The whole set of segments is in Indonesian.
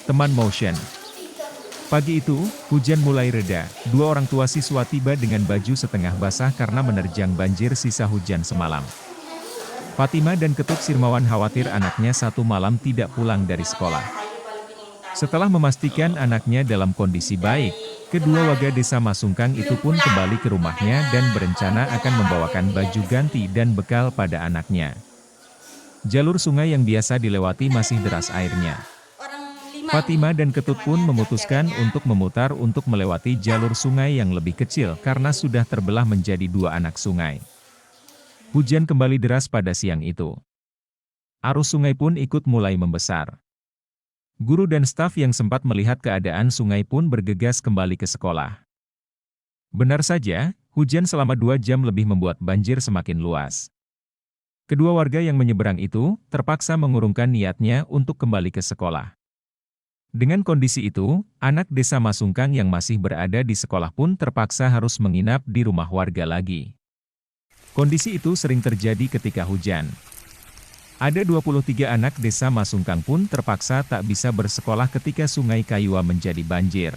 Teman Motion. Pagi itu, hujan mulai reda. Dua orang tua siswa tiba dengan baju setengah basah karena menerjang banjir sisa hujan semalam. Fatima dan Ketut Sirmawan khawatir anaknya satu malam tidak pulang dari sekolah. Setelah memastikan anaknya dalam kondisi baik, kedua warga desa Masungkang itu pun kembali ke rumahnya dan berencana akan membawakan baju ganti dan bekal pada anaknya. Jalur sungai yang biasa dilewati masih deras airnya. Fatima dan Ketut pun memutuskan untuk memutar untuk melewati jalur sungai yang lebih kecil karena sudah terbelah menjadi dua anak sungai. Hujan kembali deras pada siang itu. Arus sungai pun ikut mulai membesar. Guru dan staf yang sempat melihat keadaan sungai pun bergegas kembali ke sekolah. Benar saja, hujan selama 2 jam lebih membuat banjir semakin luas. Kedua warga yang menyeberang itu terpaksa mengurungkan niatnya untuk kembali ke sekolah. Dengan kondisi itu, anak desa Masungkang yang masih berada di sekolah pun terpaksa harus menginap di rumah warga lagi. Kondisi itu sering terjadi ketika hujan. Ada 23 anak desa Masungkang pun terpaksa tak bisa bersekolah ketika Sungai Kayuwa menjadi banjir.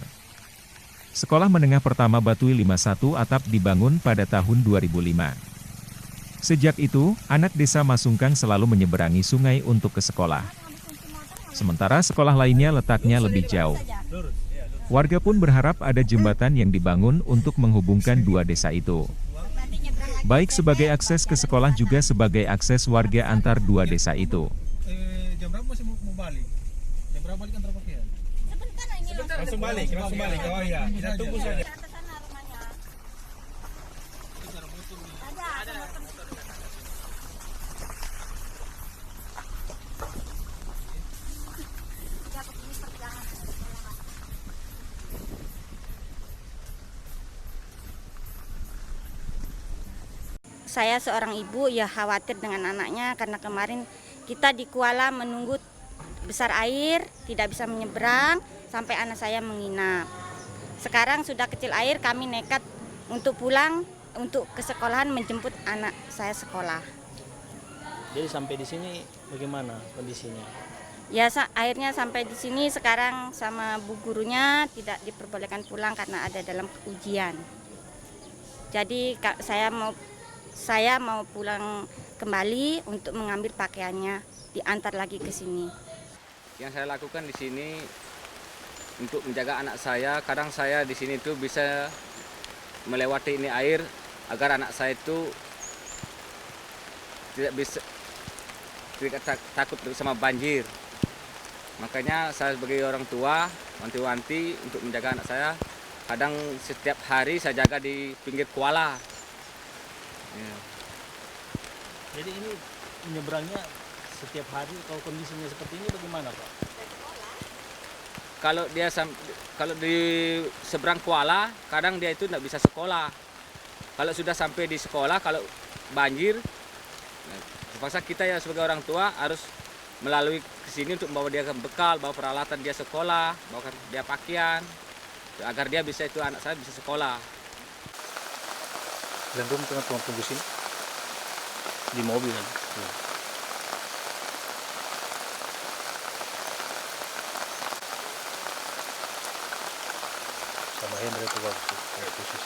Sekolah Menengah Pertama Batui 51 atap dibangun pada tahun 2005. Sejak itu, anak desa Masungkang selalu menyeberangi sungai untuk ke sekolah. Sementara sekolah lainnya letaknya lebih jauh. Warga pun berharap ada jembatan yang dibangun untuk menghubungkan dua desa itu. Baik sebagai akses ke sekolah juga sebagai akses warga antar dua desa itu. Jam berapa masih mau balik? Jam berapa balik antar pakaian? Sebentar, langsung balik. Oh iya, kita tunggu saja. Saya seorang ibu ya khawatir dengan anaknya karena kemarin kita di Kuala menunggu besar air, tidak bisa menyeberang sampai anak saya menginap. Sekarang sudah kecil air, kami nekat untuk pulang untuk ke sekolahan menjemput anak saya sekolah. Jadi sampai di sini bagaimana kondisinya? Ya airnya sampai di sini sekarang sama bu gurunya tidak diperbolehkan pulang karena ada dalam ujian. Jadi saya mau pulang kembali untuk mengambil pakaiannya, diantar lagi ke sini. Yang saya lakukan di sini untuk menjaga anak saya, kadang saya di sini tuh bisa melewati ini air agar anak saya itu tidak takut sama banjir. Makanya saya sebagai orang tua wanti-wanti untuk menjaga anak saya. Kadang setiap hari saya jaga di pinggir kuala. Ya. Jadi ini menyeberangnya setiap hari, kalau kondisinya seperti ini bagaimana Pak? Kalau di seberang kuala, kadang dia itu tidak bisa sekolah. Kalau sudah sampai di sekolah, kalau banjir, terpaksa kita ya sebagai orang tua harus melalui ke sini untuk membawa dia bekal, bawa peralatan dia sekolah, bawa dia pakaian, agar dia bisa anak saya bisa sekolah. Dan rum tunggu sini di mobil kan? Sama Hendra itu waktu khusus.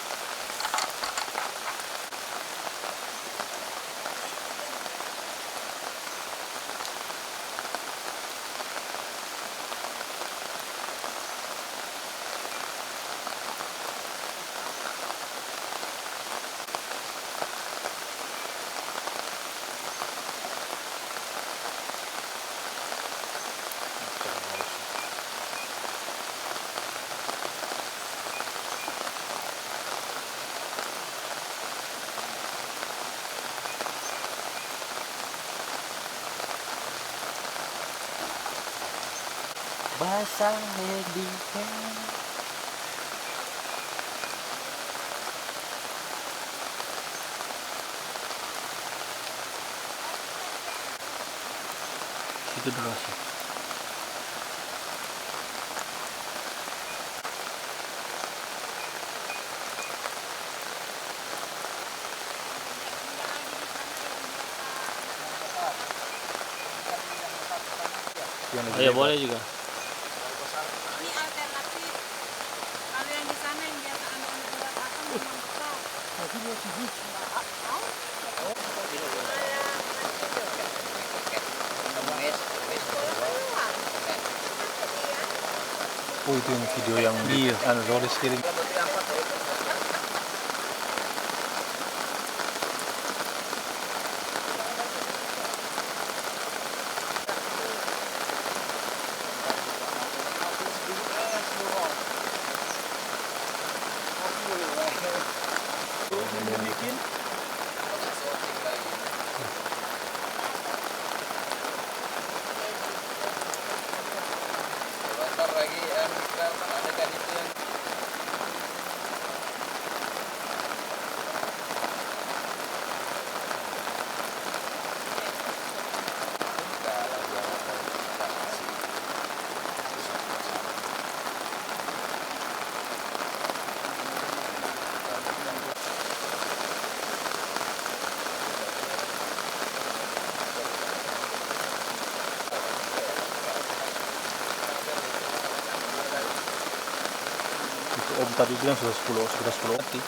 Basah di itu dulu sih. Oh ya boleh juga. Oh itu yang video yang Rolis kirim. Om tadi bilang sudah 10 mati.